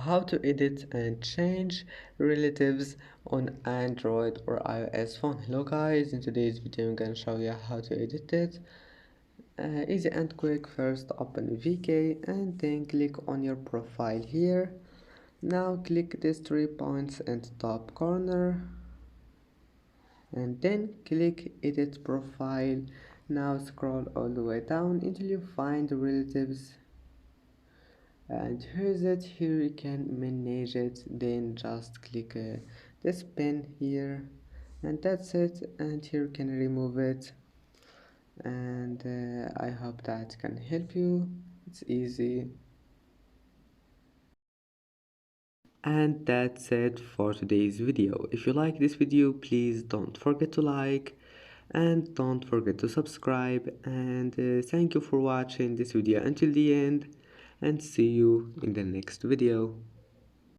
how to edit and change relatives on Android or iOS phone. Hello guys, in today's video I'm gonna show you how to edit it. Easy and quick. First open VK and then click on your profile here. Now click these 3 points in the top corner and then click edit profile. Now scroll all the way down until you find relatives, and here's it. Here you can manage it, then just click this pen here and that's it, and here you can remove it. And I hope that can help you. It's easy. And that's it for today's video. If you like this video, please don't forget to like and don't forget to subscribe, and thank you for watching this video until the end, and see you in the next video.